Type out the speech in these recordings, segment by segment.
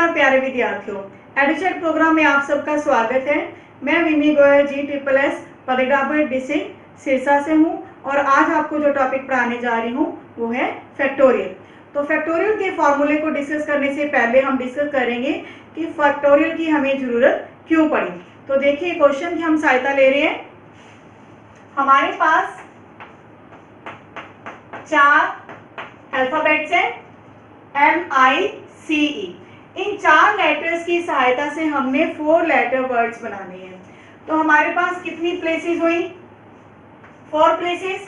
नमस्कार प्यारे विद्यार्थियों, एडुचेट प्रोग्राम में आप सबका स्वागत है। मैं विमी गोयल GSSS पदग्राफर डिस्ट्रिक्ट सिरसा से हूं और आज आपको जो टॉपिक पढ़ाने जा रही हूं वो है फैक्टोरियल। तो फैक्टोरियल के फॉर्मूले को डिस्कस करने से पहले हम डिस्कस करेंगे कि फैक्टोरियल की हमें जरूरत क्यों पड़ी। तो देखिए क्वेश्चन की हम सहायता ले रहे हैं। हमारे पास 4 अल्फाबेट्स हैं MICE। इन 4 लेटर्स की सहायता से हमने 4 लेटर वर्ड्स बनाने हैं। तो हमारे पास कितनी प्लेसेस हुई? 4 प्लेसेस।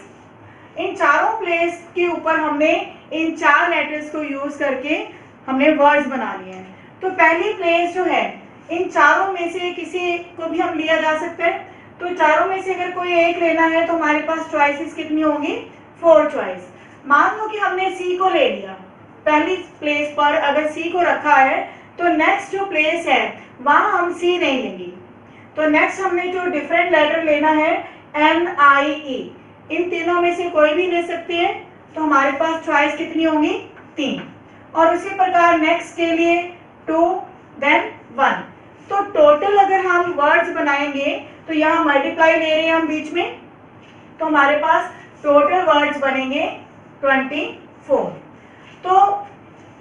इन चारों प्लेस के ऊपर हमने इन 4 लेटर्स को यूज करके हमने वर्ड्स बना लिए हैं। तो पहली प्लेस जो है, इन चारों में से किसी को भी हम लिया जा सकता है। तो चारों में से अगर कोई एक लेना है तो हमारे पास चॉइसेस कितनी होंगी? 4 चॉइस। मान लो कि हमने C को ले लिया पहली प्लेस पर। अगर C को रखा है तो नेक्स्ट जो प्लेस है वहां हम C नहीं लेंगे। तो नेक्स्ट हमने जो डिफरेंट लेटर लेना है NIE। इन तीनों में से कोई भी ले सकते हैं। तो हमारे पास चॉइस कितनी होंगी? 3। और उसी प्रकार नेक्स्ट के लिए 2 देन 1। तो टोटल अगर हम वर्ड्स बनाएंगे तो यहाँ मल्टीप्लाई ले रहे हैं हम बीच में, तो हमारे पास टोटल वर्ड्स बनेंगे 24। तो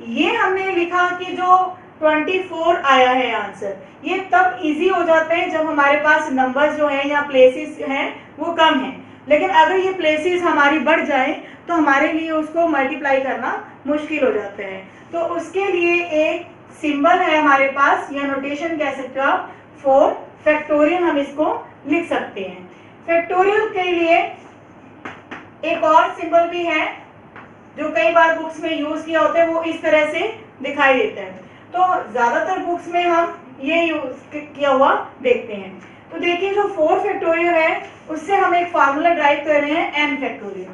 ये हमने लिखा कि जो 24 आया है आंसर, ये तब इजी हो जाता है जब हमारे पास नंबर्स जो हैं या प्लेसेस हैं वो कम हैं। लेकिन अगर ये प्लेसेस हमारी बढ़ जाए तो हमारे लिए उसको मल्टीप्लाई करना मुश्किल हो जाता है। तो उसके लिए एक सिंबल है हमारे पास, या नोटेशन कह सकते हो आप, 4 फैक्टोरियल हम इसको लिख सकते हैं। फैक्टोरियल के लिए एक और सिंबल भी है जो कई बार बुक्स में यूज किया होता है, वो इस तरह से दिखाई देता है। तो ज्यादातर बुक्स में हम ये यूज किया हुआ देखते हैं। तो देखिए जो 4 फैक्टोरियल है उससे हम एक फार्मूला ड्राइव कर रहे हैं n फैक्टोरियल।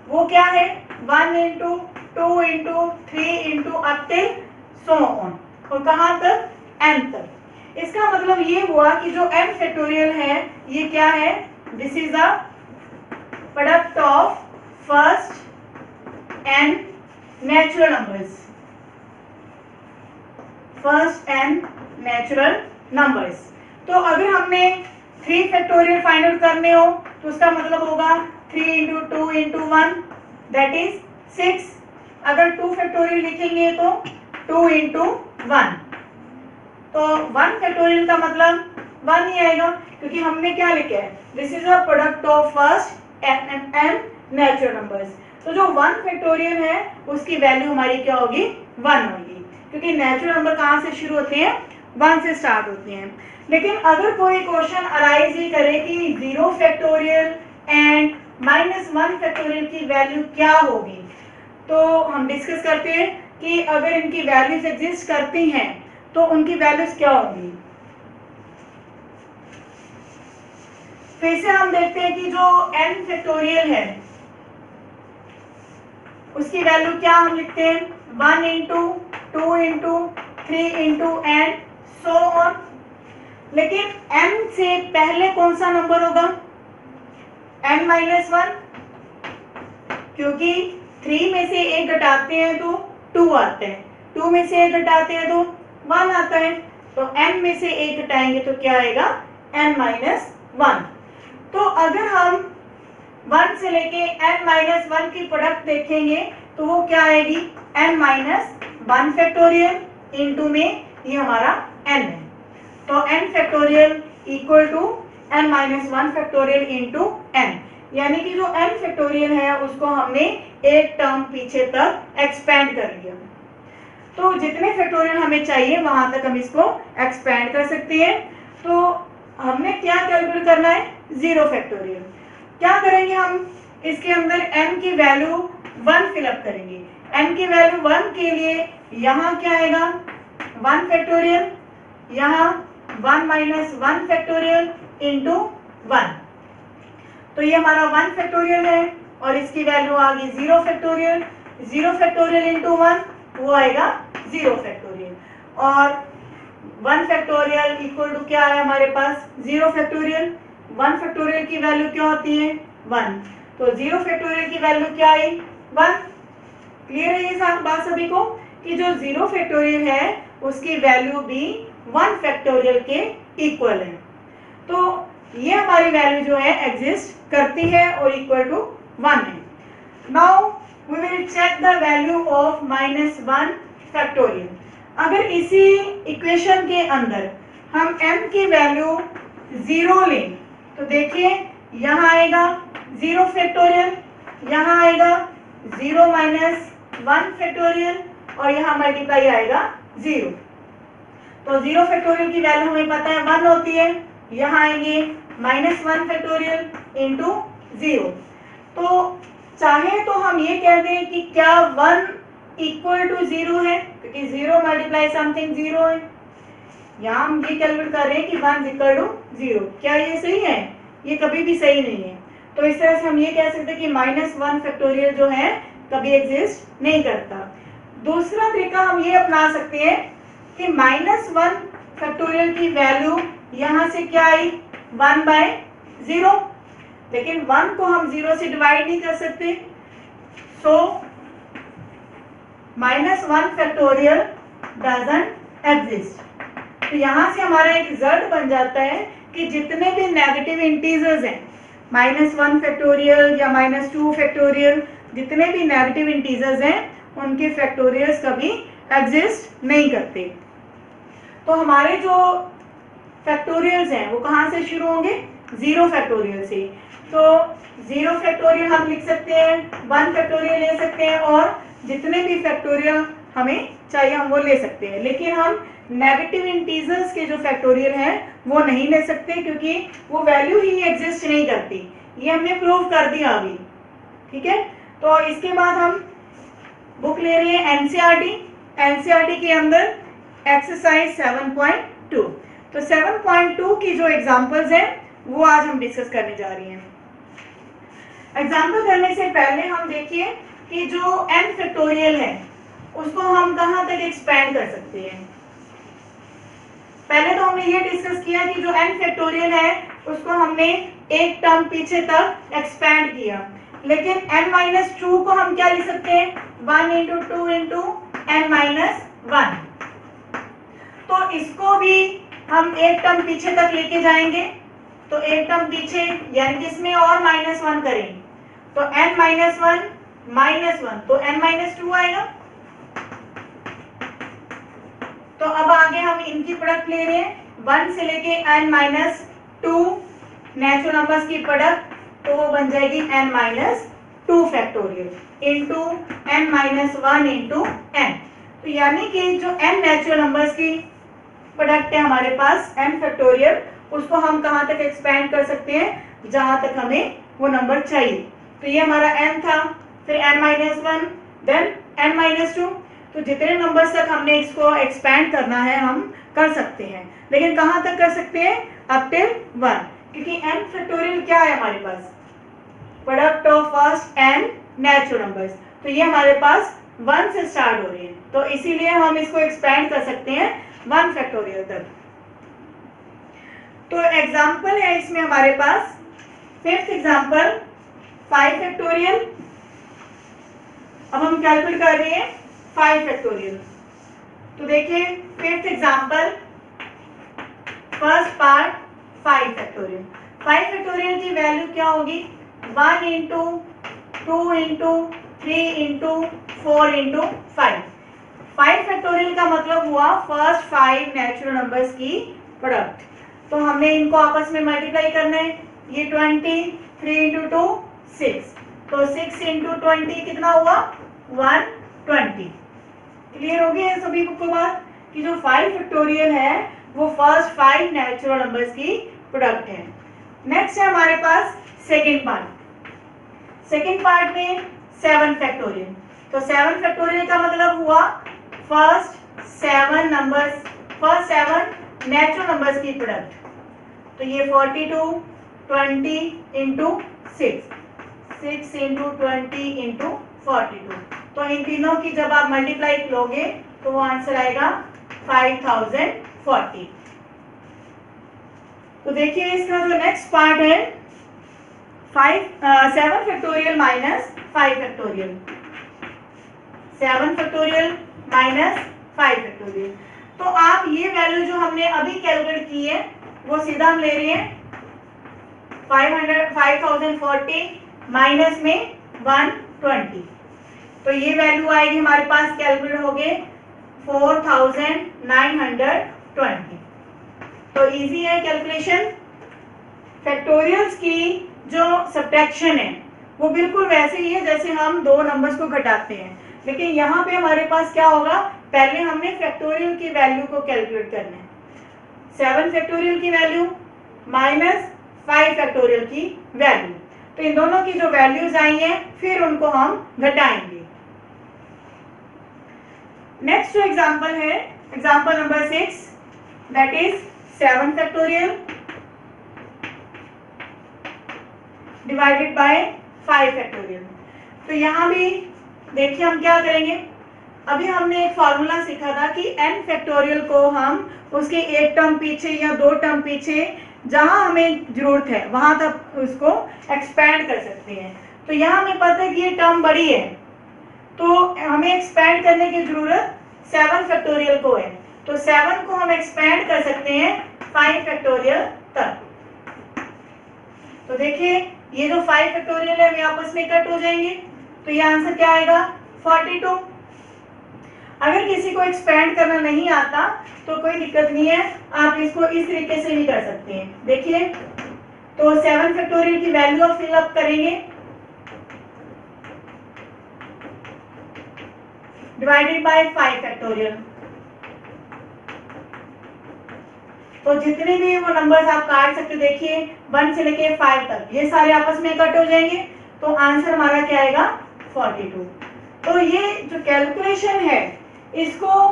वो क्या है? 1 into 2 into 3 into up till so on। और कहाँ तक? n तक। इसका मतलब ये हुआ कि जो n फैक्टोरियल है ये क्या है? This is a product of first n natural numbers। First n natural numbers। तो अगर हमने 3 फैक्टोरियल फाइंड आउट करने हो तो उसका मतलब होगा 3 into 2 into 1 that is 6। अगर 2 फैक्टोरियल लिखेंगे तो 2 into 1। तो 1 फैक्टोरियल का मतलब 1 ही आएगा, क्योंकि हमने क्या लिखा है? This is a product of first n natural numbers. तो जो 1 फैक्टोरियल है उसकी वैल्यू हमारी क्या होगी? 1 होगी, क्योंकि नेचुरल नंबर कहाँ से शुरू होते हैं? 1 से स्टार्ट होते हैं। लेकिन अगर कोई क्वेश्चन अराइज ही करे कि 0 फैक्टोरियल एंड -1 फैक्टोरियल की वैल्यू क्या होगी, तो हम डिस्कस करते हैं कि अगर इनकी वैल्यूज एग्जिस्ट करती हैं तो उनकी वैल्यूज क्या होंगी। फिर से हम देखते हैं कि जो n फैक्टोरियल है उसकी वैल्यू क्या हम लिखते हैं? 1 into 2 into 3 into and so on। लेकिन n से पहले कौन सा नंबर होगा? n-1, क्योंकि 3 में से 1 घटाते हैं तो 2 आता है, 2 में से 1 घटाते हैं तो 1 आता है। तो n में से 1 घटाएंगे तो क्या आएगा? n-1। तो अगर हम 1 से लेके n-1 की प्रोडक्ट देखेंगे तो वो क्या आएगी? n-1 फैक्टोरियल इनटू में ये हमारा n है। तो n factorial equal to n-1 factorial into n, यानी कि जो n फैक्टोरियल है उसको हमने एक टर्म पीछे तक एक्सपेंड कर लिया। तो जितने फैक्टोरियल हमें चाहिए वहां तक हम इसको एक्सपेंड कर सकते हैं। तो हमने क्या कैलकुलेट करना है? 0 फैक्टोरियल। क्या करेंगे हम? इसके अंदर n की वैल्यू 1 फिलअप करेंगे। n की वैल्यू 1 के लिए यहाँ क्या आएगा? 1 फैक्टोरियल, यहाँ 1 फैक्टोरियल इंटू 1। तो ये हमारा 1 फैक्टोरियल है और इसकी वैल्यू आ गई 0 फैक्टोरियल। 0 फैक्टोरियल इंटू 1 वो आएगा 0 फैक्टोरियल। और 1 फैक्टोरियल इक्वल टू क्या है हमारे पास? 0 फैक्टोरियल। 1 फैक्टोरियल की वैल्यू क्या होती है? 1। तो 0 फैक्टोरियल की वैल्यू क्या आई? 1। क्लियर है ये बात सभी को कि जो 0 फैक्टोरियल है उसकी वैल्यू भी 1 फैक्टोरियल के इक्वल है। तो ये हमारी वैल्यू जो है एग्जिस्ट करती है और इक्वल टू 1 है। Now we will check the value of -1 factorial. अगर इसी इक्वेशन के अंदर हम m की वैल्यू 0 लें तो देखिए यहाँ आएगा 0 फैक्टोरियल, यहाँ आएगा 0 - 1 फैक्टोरियल और यहाँ मल्टीप्लाई आएगा 0। तो 0 फैक्टोरियल की वैल्यू हमें पता है 1 होती है, यहाँ आएंगे -1 फैक्टोरियल इंटू 0। तो चाहे तो हम ये कह दें कि क्या 1 इक्वल टू 0 है, क्योंकि 0 मल्टीप्लाई समथिंग 0 है। यहाँ हम ये कैलकुलेट कर रहे हैं कि 1 इक्वल टू 0। क्या ये सही है? ये कभी भी सही नहीं है। तो इस तरह से हम ये कह सकते हैं कि -1 फैक्टोरियल जो है कभी एग्जिस्ट नहीं करता। दूसरा तरीका हम ये अपना सकते हैं कि -1 फैक्टोरियल की वैल्यू यहाँ से क्या आई 1/0, लेकिन 1 को हम 0 से डिवाइड नहीं कर सकते। सो -1 फैक्टोरियल डजंट एग्जिस्ट। तो यहाँ से हमारा एक रिजल्ट बन जाता है कि जितने भी नेगेटिव इंटीजर्स हैं, -1 फैक्टोरियल या -2 फैक्टोरियल, जितने भी नेगेटिव इंटीजर्स हैं उनके फैक्टोरियल्स कभी एग्जिस्ट नहीं करते। तो हमारे जो फैक्टोरियल्स हैं वो कहाँ से शुरू होंगे? 0 फैक्टोरियल से। तो 0 फैक्टोरियल हम लिख सकते हैं, 1 फैक्टोरियल ले सकते हैं और जितने भी फैक्टोरियल हमें चाहिए हम वो ले सकते हैं। लेकिन हम नेगेटिव इंटीजर्स के जो फैक्टोरियल हैं वो नहीं ले सकते, क्योंकि वो वैल्यू ही एग्जिस्ट नहीं करती। ये हमने प्रूव कर दिया अभी, ठीक है। तो इसके बाद हम बुक ले रहे हैं एनसीईआरटी। एनसीईआरटी के अंदर एक्सरसाइज 7.2। तो 7.2 की जो एग्जांपल्स हैं वो आज हम डिस्कस करने जा रही हैं। एग्जांपल करने से पहले हम देखिए कि जो n फैक्टोरियल है उसको हम कहाँ तक एक्सपेंड कर सकते हैं। पहले तो हमने ये डिस्कस किया कि जो n फैक्टोरियल है उसको हमने एक टर्म पीछे तक एक्सपेंड किया, लेकिन n-2 को हम क्या लिख सकते हैं? 1 × 2 × n-1। तो इसको भी हम एक टर्म पीछे तक लेके जाएंगे। तो एक टर्म पीछे यानी कि इसमें और -1 करेंगे तो n-1 -1 तो n-2 आएगा। तो अब आगे हम इनकी प्रोडक्ट ले रहे हैं 1 से लेके n-2 नेचुरल नंबर्स की प्रोडक्ट, तो वो बन जाएगी n-2 factorial into n-1 into n। तो यानी कि जो n नेचुरल नंबर्स की प्रोडक्ट है हमारे पास n फैक्टोरियल, उसको हम कहाँ तक एक्सपेंड कर सकते हैं? जहाँ तक हमें वो नंबर चाहिए। तो ये हमारा n था, फिर n-1 देन n-2। तो जितने नंबर्स तक हमने इसको एक्सपेंड करना है हम कर सकते हैं, लेकिन कहाँ तक कर सकते हैं? अप टिल 1, क्योंकि n फैक्टोरियल क्या है हमारे पास? Product of first n natural numbers. तो ये हमारे पास 1 से स्टार्ट हो रही है, तो इसीलिए हम इसको एक्सपेंड कर सकते हैं 1 फैक्टोरियल तक। तो एग्जाम्पल है इसमें हमारे पास 5th एग्जाम्पल 5 फैक्टोरियल। अब हम कैलकुलेट कर रहे हैं 5 फैक्टोरियल। तो देखिए 5th example, first part 5 factorial. 5 factorial की वैल्यू क्या होगी? 1 × 2 × 3 × 4 × 5। 5 फैक्टोरियल का मतलब हुआ फर्स्ट 5 नेचुरल नंबर्स की प्रोडक्ट। तो हमने इनको आपस में मल्टीप्लाई करना है। ये 20, 3 × 2 6, तो 6 × 20 कितना हुआ? 120। क्लियर हो गया सभी को बात कि जो 5 फैक्टोरियल है वो फर्स्ट 5 नेचुरल नंबर्स की प्रोडक्ट है। नेक्स्ट है हमारे पास सेकंड पार्ट। सेकंड पार्ट में 7 फैक्टोरियल। तो 7 फैक्टोरियल का मतलब हुआ first 7 numbers, first 7 natural numbers की प्रोडक्ट। तो ये 42, 20 × 6, 6 × 20 × 42। तो इन तीनों की जब आप मल्टीप्लाई लोगे तो वो आंसर आएगा 5040। तो देखिए इसका जो नेक्स्ट पार्ट है 7 factorial minus 5 factorial, 7 factorial minus 5 factorial. तो आप ये वैल्यू जो हमने अभी कैलकुलेट की है वो सीधा हम ले रहे हैं 5040 माइनस में 120, तो ये वैल्यू आएगी हमारे पास, कैलकुलेट हो गए 4920। तो इजी है कैलकुलेशन। फैक्टोरियल्स की जो सब्ट्रैक्शन है वो बिल्कुल वैसे ही है जैसे हम दो नंबर्स को घटाते हैं, लेकिन यहाँ पे हमारे पास क्या होगा, पहले हमने फैक्टोरियल की वैल्यू को कैलकुलेट करना है। 7 फैक्टोरियल की वैल्यू माइनस 5 फैक्टोरियल की वैल्यू, तो इन दोनों की जो वैल्यूज आई हैं फिर उनको हम घटाएंगे। नेक्स्ट जो एग्जांपल है, example number 6, that is 7 factorial divided by 5 factorial. तो यहाँ भी देखिए हम क्या करेंगे, अभी हमने एक फॉर्मूला सीखा था कि n फैक्टोरियल को हम उसके एक टर्म पीछे या दो टर्म पीछे जहां हमें जरूरत है वहां तक उसको एक्सपैंड कर सकते हैं। तो यहाँ हमें पता है कि ये टर्म बड़ी है, तो हमें एक्सपैंड करने की जरूरत 7 फैक्टोरियल को है, तो 7 को हम एक्सपैंड कर सकते हैं 5 फैक्टोरियल तक। तो देखिए ये जो 5 फैक्टोरियल है वे आपस में कट हो जाएंगे, तो ये आंसर क्या आएगा 42। अगर किसी को एक्सपैंड करना नहीं आता तो कोई दिक्कत नहीं है, आप इसको इस तरीके से भी कर सकते हैं। देखिए तो 7 फैक्टोरियल की वैल्यू आप फिल अप करेंगे, डिवाइडेड बाय 5 फैक्टोरियल, तो जितने भी वो नंबर्स आप काट सकते हो, देखिए 1 से लेके 5 तक ये सारे आपस में कट हो जाएंगे, तो आंसर हमारा क्या आएगा 42। तो ये जो कैलकुलेशन है इसको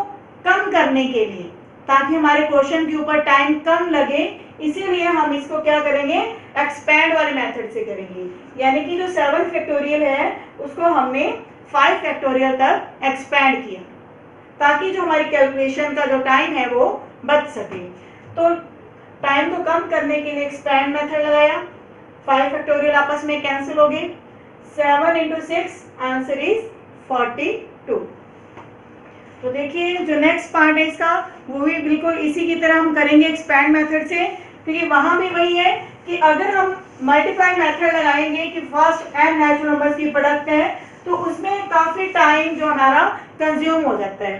कम करने के लिए, ताकि हमारे क्वेश्चन के ऊपर टाइम कम लगे, इसीलिए हम इसको क्या करेंगे, एक्सपैंड वाले मेथड से करेंगे। यानी कि जो 7 फैक्टोरियल है उसको हमने 5 फैक्टोरियल तक एक्सपैंड किया, ताकि जो हमारी कैलकुलेशन का जो टाइम है वो बच सके। तो टाइम को कम करने के लिए एक्सपैंड मेथड लगाया, 5 फैक्टोरियल आपस में कैंसिल हो गए, 7 into 6 आंसर इज 42। तो देखिए जो नेक्स्ट पार्ट है इसका वो भी बिल्कुल इसी की तरह हम करेंगे एक्सपैंड मेथड से, क्योंकि वहां भी वही है कि अगर हम मल्टीप्लाई मेथड लगाएंगे कि फर्स्ट n नेचुरल नंबर्स की प्रोडक्ट है, तो उसमें काफी टाइम जो हमारा कंज्यूम हो जाता है।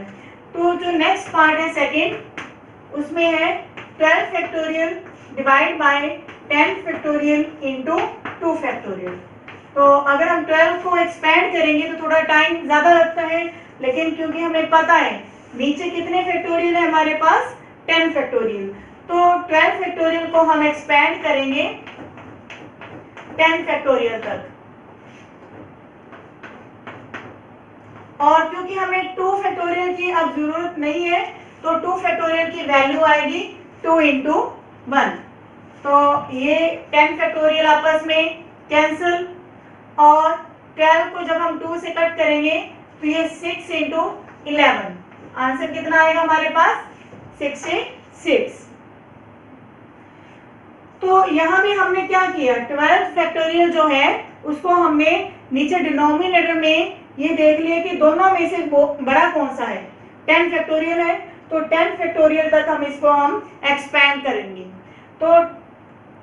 तो जो नेक्स्ट पार्ट है सेकेंड, उसमें है 12 factorial divide by 10 factorial into 2 factorial. तो अगर हम 12 को एक्सपैंड करेंगे तो थोड़ा टाइम ज्यादा लगता है, लेकिन क्योंकि हमें पता है नीचे कितने फैक्टोरियल है हमारे पास 10 फैक्टोरियल, तो 12 फैक्टोरियल को हम एक्सपैंड करेंगे 10 फैक्टोरियल तक, और क्योंकि हमें 2 फैक्टोरियल की अब जरूरत नहीं है तो 2 फैक्टोरियल की वैल्यू आएगी 2 into 1। तो ये 10 फैक्टोरियल आपस में कैंसिल, और 12 को जब हम 2 से कट करेंगे तो ये 6 into 11, आंसर कितना आएगा हमारे पास 66। तो यहाँ भी हमने क्या किया, 12 फैक्टोरियल जो है उसको हमने नीचे डिनोमिनेटर में ये देख लिया कि दोनों में से बड़ा कौन सा है, 10 फैक्टोरियल है, तो 10 फैक्टोरियल तक हम इसको हम एक्सपैंड करेंगे। तो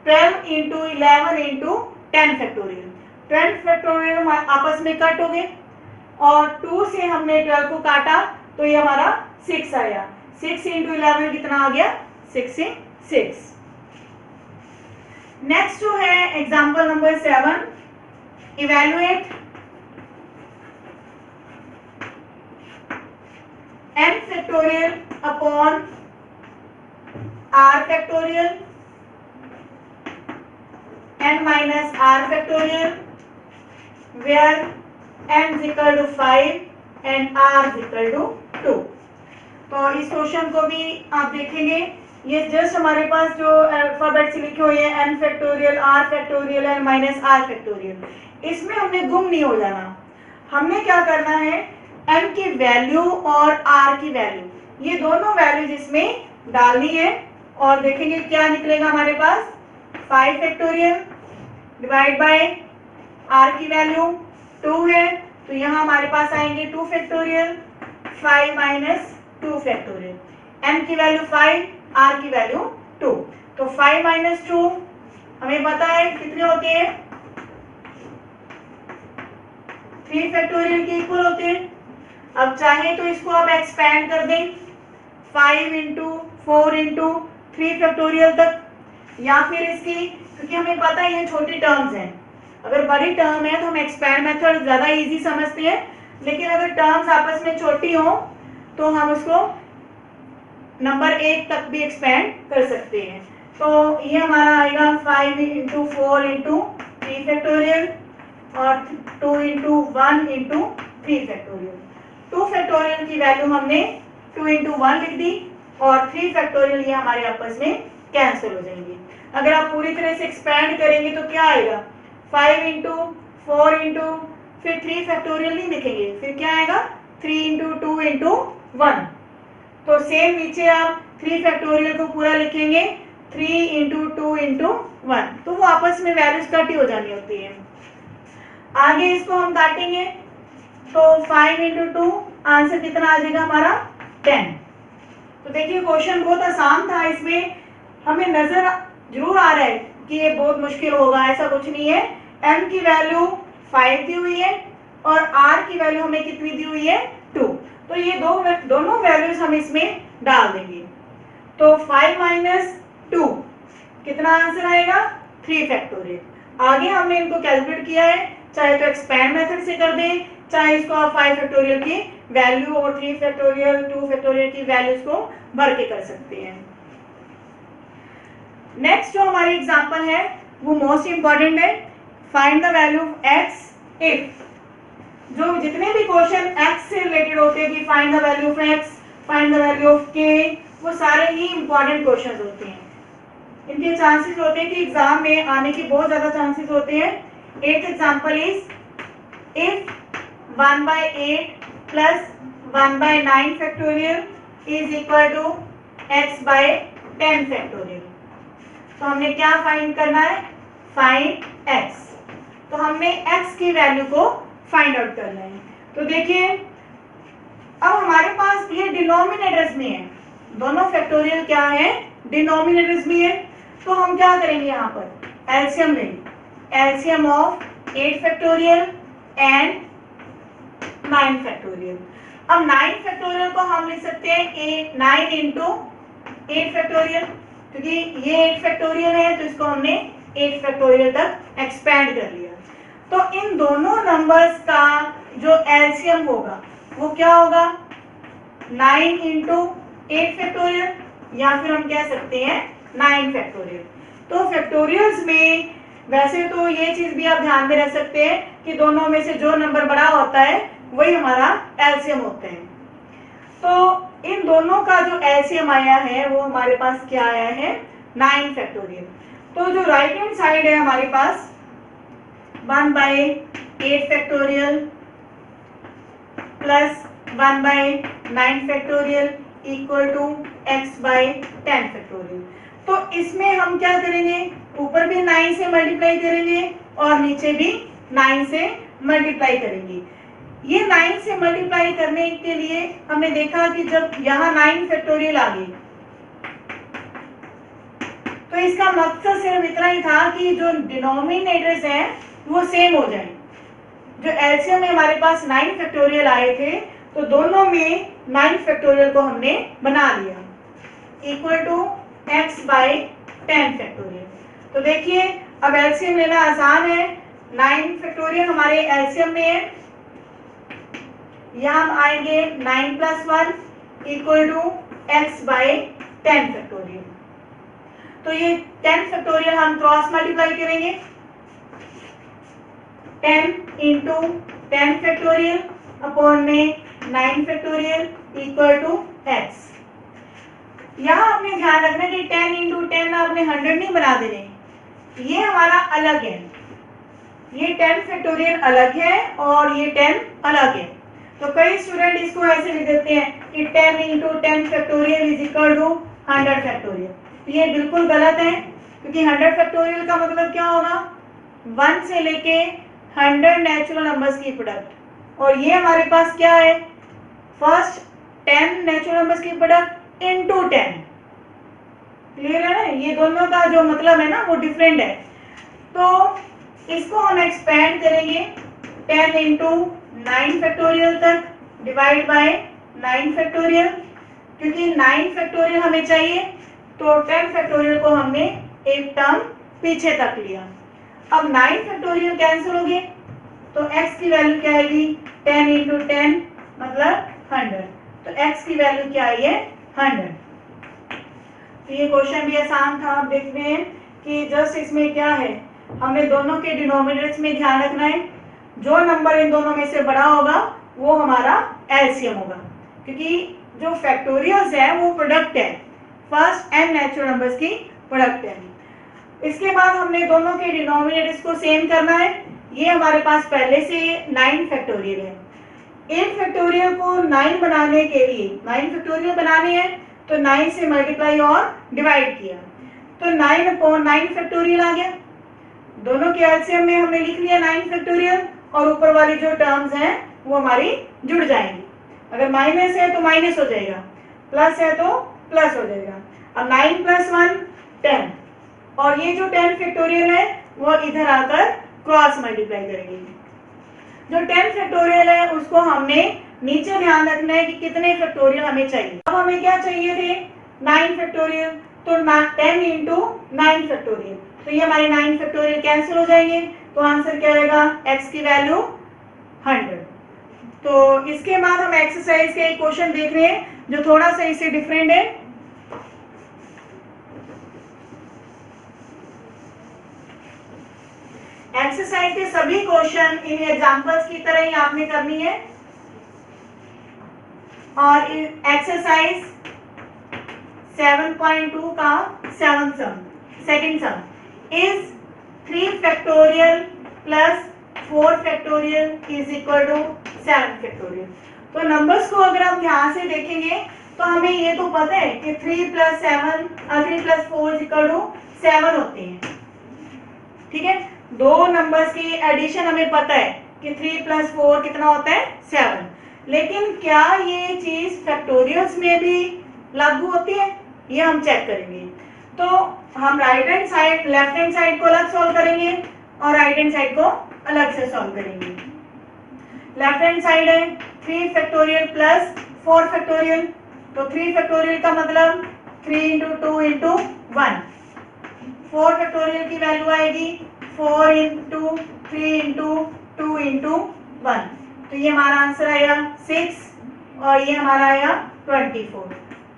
12 into 11 into 10 फैक्टोरियल, 10 फैक्टोरियल आपस में कट हो गए, और 2 से हमने 12 को काटा तो ये हमारा 6 आया, 6 into 11 कितना आ गया 66। नेक्स्ट जो है example number 7, evaluate n factorial upon r factorial n minus r factorial where n is equal to 5 and r is equal to 2। तो इस क्वेश्चन को भी आप देखेंगे, ये जस्ट हमारे पास जो अल्फाबेट से लिखे हुए हैं n factorial, r factorial n minus r factorial, इसमें हमने गुम नहीं हो जाना। हमने क्या करना है, n की वैल्यू और r की वैल्यू, ये दोनों वैल्यूज इसमें डालनी है, और देखेंगे क्या निकलेगा हमारे पास 5 फैक्टोरियल डिवाइड बाय r की वैल्यू 2 है, तो यहाँ हमारे पास आएंगे 2 फैक्टोरियल, 5 माइनस 2 फैक्टोरियल। m की वैल्यू 5, r की वैल्यू 2। तो 5 माइनस 2 हमें पता है कितने होते हैं, 3 फैक्टोरियल के इक्वल होते हैं। अब चाहे तो इसको आप एक्सपैंड कर दें 5 इंटू 4 इंटू 3 फैक्टोरियल तक, या फिर इसकी, क्योंकि हमें पता है ये छोटी टर्म्स हैं, अगर बड़ी टर्म है तो हम एक्सपैंड मेथड ज़्यादा इजी समझते हैं, लेकिन अगर टर्म्स आपस में छोटी हो तो हम उसको नंबर 1 तक भी एक्सपैंड कर सकते हैं। तो ये हमारा आएगा 5 इंटू 4 इंटू 3 फैक्टोरियल और 2 इंटू 1 इंटू 3 फैक्टोरियल। 2 फैक्टोरियल की वैल्यू हमने 2 इंटू 1 लिख दी और 3 फैक्टोरियल ये हमारे आपस में कैंसिल हो जाएंगे। अगर आप पूरी तरह से एक्सपैंड करेंगे तो क्या आएगा, 5 इंटू 4 इंटू फिर 3 फैक्टोरियल नहीं लिखेंगे, फिर क्या आएगा 3 इंटू 2 इंटू 1। तो सेम नीचे आप 3 फैक्टोरियल को पूरा लिखेंगे 3 इंटू 2 इंटू 1, तो वो आपस में वैल्यूज कट ही हो जानी होती है। आगे इसको हम काटेंगे तो 5 इंटू 2 आंसर कितना आ जाएगा हमारा 10। तो देखिए क्वेश्चन बहुत आसान था, इसमें हमें नजर जरूर आ रहा है कि ये बहुत मुश्किल होगा, ऐसा कुछ नहीं है। m की वैल्यू 5 दी हुई है और r की वैल्यू हमें कितनी दी हुई है 2, तो ये दोनों वैल्यूज हम इसमें डाल देंगे। तो 5 माइनस 2 कितना आंसर आएगा 3 फैक्टोरियल। आगे हमने इनको कैलकुलेट किया है, चाहे तो एक्सपैंड मेथड से कर दें, चाहे इसको आप 5 फैक्टोरियल की वैल्यू और 3 फैक्टोरियल 2 फैक्टोरियल की वैल्यूज को भर के कर सकते हैं। नेक्स्ट जो हमारी एग्जांपल है वो मोस्ट इंपॉर्टेंट है, find the value of x if. जो जितने भी क्वेश्चन x से रिलेटेड होते हैं कि find the value of x, find the value of k, वो सारे ही इंपॉर्टेंट क्वेश्चंस होते हैं। इनके चांसेस होते हैं कि एग्जाम में आने के बहुत ज्यादा चांसेस होते हैं। एक example is if 1/8 plus 1/9 factorial is equal to x/10 factorial. तो हमने क्या फाइंड करना है, फाइंड x। तो हमने x की वैल्यू को फाइंड आउट करना है। तो देखिए अब हमारे पास ये डिनोमिनेटर्स में है, दोनों फैक्टोरियल क्या है डिनोमिनेटर्स में है। तो हम क्या करेंगे, यहाँ पर एलसीएम लेंगे, LCM of 8 factorial and 9 factorial. अब 9 फैक्टोरियल को हम लिख सकते हैं 9 इंटू 8 फैक्टोरियल, क्योंकि ये 8 फैक्टोरियल है तो इसको हमने 8 फैक्टोरियल तक एक्सपैंड कर लिया। तो इन दोनों नंबर्स का जो एलसीएम होगा वो क्या होगा 9 इंटू 8 फैक्टोरियल, या फिर हम कह सकते हैं 9 फैक्टोरियल। तो फैक्टोरियल्स में वैसे तो ये चीज भी आप ध्यान में रख सकते हैं कि दोनों में से जो नंबर बड़ा होता है वही हमारा एलसीएम होता है। तो इन दोनों का जो एलसीएम आया है वो हमारे पास क्या आया है 9 फैक्टोरियल। तो जो राइट हैंड साइड है हमारे पास 1/8 factorial plus 1/9 factorial equal to x/10 factorial. तो इसमें हम क्या करेंगे, ऊपर भी 9 से मल्टीप्लाई करेंगे और नीचे भी 9 से मल्टीप्लाई करेंगे। ये 9 से मल्टीप्लाई करने के लिए हमने देखा कि जब यहाँ 9 फैक्टोरियल आ गई तो इसका मकसद सिर्फ इतना ही था कि जो डिनोमिनेटर्स हैं वो सेम हो जाए। जो एलसीएम में हमारे पास 9 फैक्टोरियल आए थे तो दोनों में 9 फैक्टोरियल को हमने बना लिया इक्वल टू x/10 फैक्टोरियल। तो देखिए अब एलसीएम लेना आसान है, 9 फैक्टोरियल हमारे एलसीएम में है, यहाँ हम आएंगे 9 + 1 इक्वल टू x/10 फैक्टोरियल। तो ये 10 फैक्टोरियल हम क्रॉस मल्टीप्लाई करेंगे, 10 इंटू 10 फैक्टोरियल अपॉन में 9 फैक्टोरियल इक्वल टू x। यहाँ आपने ध्यान रखना कि 10 इंटू 10 आपने 100 नहीं बना देने, ये हमारा अलग है, ये 10 फैक्टोरियल अलग है और ये 10 अलग है। तो कई स्टूडेंट इसको ऐसे लिख देते हैं कि 10 into 10 factorial is equal to 100 factorial. ये बिल्कुल गलत है, क्योंकि 100 फैक्टोरियल का मतलब क्या होगा 1 से लेके 100 नेचुरल नंबर्स की प्रोडक्ट, और ये हमारे पास क्या है फर्स्ट 10 नेचुरल नंबर्स की प्रोडक्ट इंटू 10। क्लियर है ना, ये दोनों का जो मतलब है ना वो डिफरेंट है। तो इसको हम एक्सपेंड करेंगे 10 इंटू 9 फैक्टोरियल तक डिवाइड बाय 9 फैक्टोरियल, क्योंकि 9 फैक्टोरियल हमें चाहिए तो 10 फैक्टोरियल को हमने एक टर्म पीछे तक लिया। अब 9 फैक्टोरियल कैंसिल हो गए तो x की वैल्यू क्या आएगी, 10 इंटू 10 मतलब 100। तो x की वैल्यू क्या आई है, 100। तो ये क्वेश्चन भी आसान था। आप देख रहे हैं कि जस्ट इसमें क्या है, हमें दोनों के डिनोमिनेटर्स में ध्यान रखना है, जो नंबर इन दोनों में से बड़ा होगा वो हमारा एलसीएम होगा, क्योंकि जो फैक्टोरियल्स है वो प्रोडक्ट है, फर्स्ट n नेचुरल नंबर्स की प्रोडक्ट है। इसके बाद हमने दोनों के डिनोमिनेटर्स को सेम करना है। ये हमारे पास पहले से 9 फैक्टोरियल है। इन फैक्टोरियल को 9 बनाने के लिए 9 फैक्टोरियल बनाने हैं तो 9 से मल्टीप्लाई और डिवाइड किया तो 9 अपॉन 9 फैक्टोरियल आ गया। दोनों के एलसीएम में हमने लिख लिया 9 फैक्टोरियल और ऊपर वाली जो टर्म्स हैं वो हमारी जुड़ जाएंगी। अगर माइनस है तो माइनस हो जाएगा, प्लस है तो प्लस हो जाएगा। अब 9 प्लस 1 10 और ये जो 10 फैक्टोरियल है वो इधर आकर क्रॉस मल्टीप्लाई करेंगे। जो 10 फैक्टोरियल है उसको हमने नीचे ध्यान रखना है कि कितने फैक्टोरियल हमें चाहिए। अब हमें क्या चाहिए थे, 9 फैक्टोरियल, तो 10 इंटू 9 फैक्टोरियल, तो ये हमारे 9 फैक्टोरियल कैंसिल हो जाएंगे तो आंसर क्या आएगा, x की वैल्यू 100। तो इसके बाद हम एक्सरसाइज के एक क्वेश्चन देख रहे हैं जो थोड़ा सा इससे डिफरेंट है। एक्सरसाइज के सभी क्वेश्चन इन एग्जांपल्स की तरह ही आपने करनी है। और एक्सरसाइज 7.2 का second sum is 3 factorial plus 4 factorial is equal to 7 factorial. तो नंबर्स को अगर हम ध्यान से देखेंगे तो हमें ये तो पता है कि 3 प्लस 4 इज इक्वल टू 7 होते हैं। ठीक है, दो नंबर्स की एडिशन हमें पता है कि 3 प्लस 4 कितना होता है, 7। लेकिन क्या ये चीज फैक्टोरियल्स में भी लागू होती है, ये हम चेक करेंगे। तो हम right hand side left hand side को अलग सॉल्व करेंगे और राइट हैंड साइड को अलग से सॉल्व करेंगे। लेफ्ट हैंड साइड है 3 फैक्टोरियल प्लस 4 फैक्टोरियल, तो 3 फैक्टोरियल का मतलब 3 इंटू 2 इंटू 1। 4 फैक्टोरियल की वैल्यू आएगी 4 इंटू 3 इंटू 2 इंटू 1, तो ये हमारा आंसर आया 6 और ये हमारा आया 24,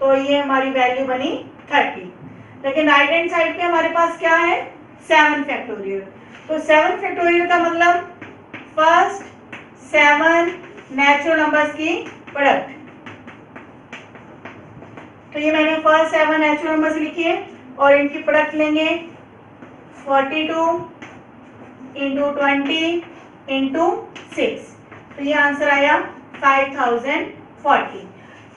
तो ये हमारी वैल्यू बनी 30। लेकिन राइट हैंड साइड पे हमारे पास क्या है, 7 फैक्टोरियल। तो 7 फैक्टोरियल का मतलब फर्स्ट 7 नेचुरल नंबर्स की प्रोडक्ट। तो ये मैंने फर्स्ट 7 नेचुरल नंबर्स लिखी है और इनकी प्रोडक्ट लेंगे 42 इंटू 20 इंटू 6, तो ये आंसर आया 5040।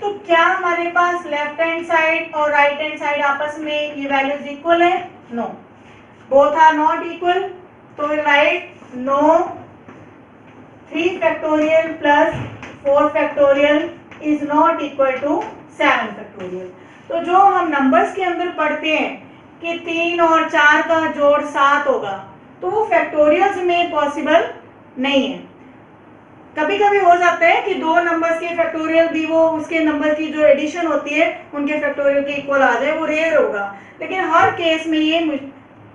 तो क्या हमारे पास लेफ्ट हैंड साइड और राइट हैंड साइड आपस में ये वैल्यूज इक्वल है, no, both are not equal. तो right now 3 factorial plus 4 factorial is not equal to 7 factorial. तो जो हम नंबर्स के अंदर पढ़ते हैं कि 3 और 4 का जोड़ 7 होगा, तो वो फैक्टोरियल्स में पॉसिबल नहीं है। कभी कभी हो जाता है कि दो नंबर्स के फैक्टोरियल भी वो उसके नंबर की जो एडिशन होती है उनके फैक्टोरियल के इक्वल आ जाए, वो रेयर होगा, लेकिन हर केस में ये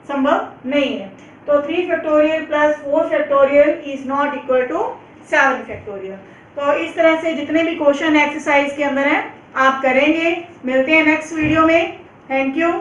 संभव नहीं है। तो 3 factorial plus 4 factorial is not equal to 7 factorial. तो इस तरह से जितने भी क्वेश्चन एक्सरसाइज के अंदर हैं आप करेंगे। मिलते हैं नेक्स्ट वीडियो में। Thank you.